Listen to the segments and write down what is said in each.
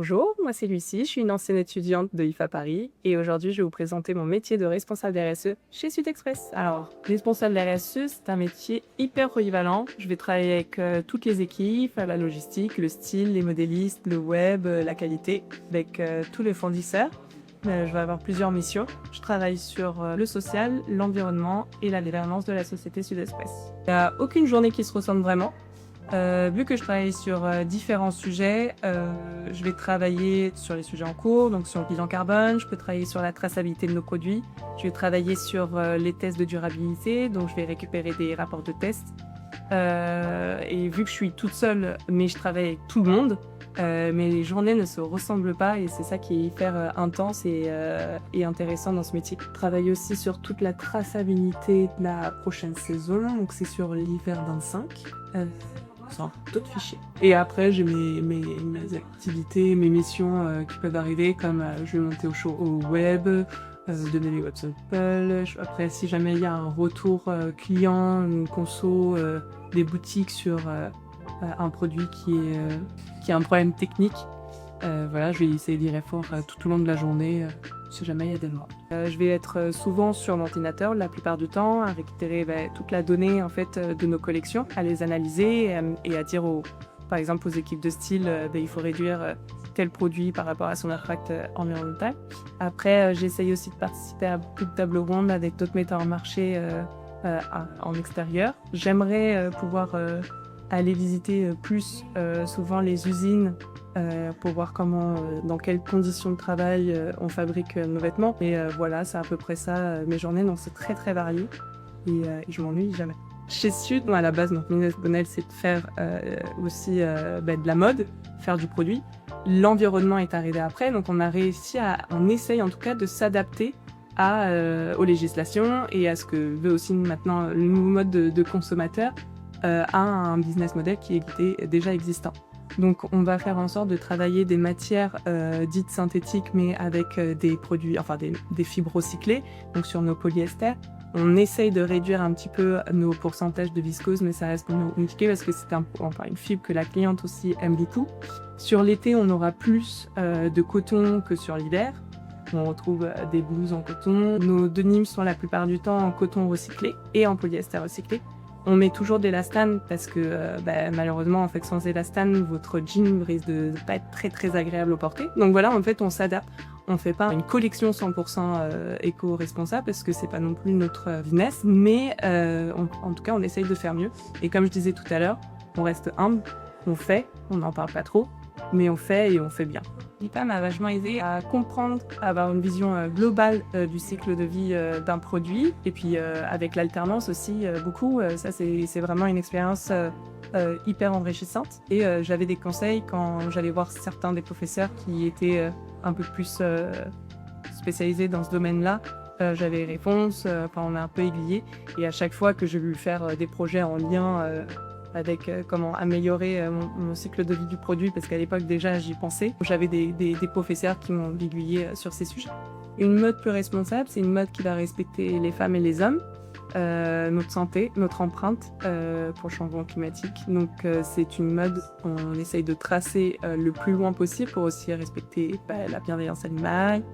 Bonjour, moi c'est Lucie, je suis une ancienne étudiante de IFA Paris et aujourd'hui je vais vous présenter mon métier de responsable RSE chez Sud-Express. Alors, responsable RSE, c'est un métier hyper polyvalent. Je vais travailler avec toutes les équipes, la logistique, le style, les modélistes, le web, la qualité, avec tous les fournisseurs. Je vais avoir plusieurs missions. Je travaille sur le social, l'environnement et la gouvernance de la société Sud-Express. Il n'y a aucune journée qui se ressemble vraiment. Vu que je travaille sur différents sujets, je vais travailler sur les sujets en cours, donc sur le bilan carbone, je peux travailler sur la traçabilité de nos produits, je vais travailler sur les tests de durabilité, donc je vais récupérer des rapports de tests. Et vu que je suis toute seule, mais je travaille avec tout le monde, mes journées ne se ressemblent pas et c'est ça qui est hyper intense et intéressant dans ce métier. Je travaille aussi sur toute la traçabilité de la prochaine saison, donc c'est sur l'hiver 25. D'autres fichiers. Et après, j'ai mes activités, mes missions qui peuvent arriver, comme je vais monter au web, donner les web samples. Après, si jamais il y a un retour client, une conso, des boutiques sur un produit qui a un problème technique, voilà, je vais essayer d'y répondre tout au long de la journée, si jamais il y a des demandes. Je vais être souvent sur mon ordinateur la plupart du temps, à récupérer toute la donnée en fait, de nos collections, à les analyser et à dire par exemple aux équipes de style il faut réduire tel produit par rapport à son impact environnemental. Après, j'essaye aussi de participer à beaucoup de tables rondes avec d'autres metteurs en marché en extérieur. J'aimerais pouvoir aller visiter plus souvent les usines pour voir dans quelles conditions de travail on fabrique nos vêtements. Et voilà, c'est à peu près ça mes journées, donc c'est très très varié et je m'ennuie jamais. Chez Sud, à la base, notre business model, c'est de faire aussi de la mode, faire du produit. L'environnement est arrivé après, donc on essaye en tout cas de s'adapter aux législations et à ce que veut aussi maintenant le nouveau mode de consommateur, à un business model qui est déjà existant. Donc on va faire en sorte de travailler des matières dites synthétiques mais avec des produits, enfin des fibres recyclées, donc sur nos polyesters. On essaye de réduire un petit peu nos pourcentages de viscose, mais ça reste compliqué parce que c'est une fibre que la cliente aussi aime beaucoup. Sur l'été, on aura plus de coton que sur l'hiver. On retrouve des blouses en coton. Nos denims sont la plupart du temps en coton recyclé et en polyester recyclé. On met toujours de l'élastane parce que malheureusement, en fait, sans élastane, votre jean risque de pas être très très agréable au porter. Donc voilà, en fait, on s'adapte. On fait pas une collection 100% éco-responsable parce que c'est pas non plus notre business, mais en tout cas, on essaye de faire mieux. Et comme je disais tout à l'heure, on reste humble, on n'en parle pas trop, mais on fait et on fait bien. L'IPA m'a vachement aidé à comprendre, à avoir une vision globale du cycle de vie d'un produit. Et puis avec l'alternance aussi, beaucoup, ça c'est vraiment une expérience hyper enrichissante. Et j'avais des conseils quand j'allais voir certains des professeurs qui étaient un peu plus spécialisés dans ce domaine-là. J'avais les réponses, on m'a un peu aiguillé. Et à chaque fois que j'ai voulu faire des projets en lien avec comment améliorer mon cycle de vie du produit, parce qu'à l'époque déjà j'y pensais. J'avais des professeurs qui m'ont aiguillé sur ces sujets. Une mode plus responsable, c'est une mode qui va respecter les femmes et les hommes, notre santé, notre empreinte pour le changement climatique. Donc c'est une mode qu'on essaye de tracer le plus loin possible pour aussi respecter la bienveillance animale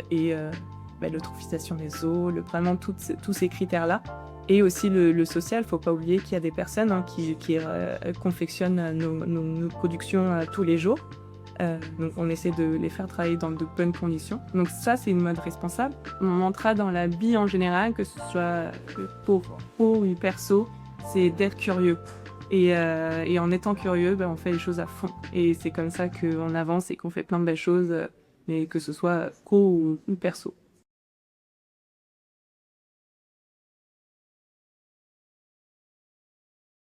et l'eutrophisation des eaux, vraiment tous ces critères-là. Et aussi le social, faut pas oublier qu'il y a des personnes qui confectionnent nos productions tous les jours. Donc on essaie de les faire travailler dans de bonnes conditions. Donc ça, c'est une mode responsable. Mon mantra dans la vie en général, que ce soit pour pro ou perso, c'est d'être curieux. Et en étant curieux, on fait les choses à fond. Et c'est comme ça qu'on avance et qu'on fait plein de belles choses, mais que ce soit pro ou perso.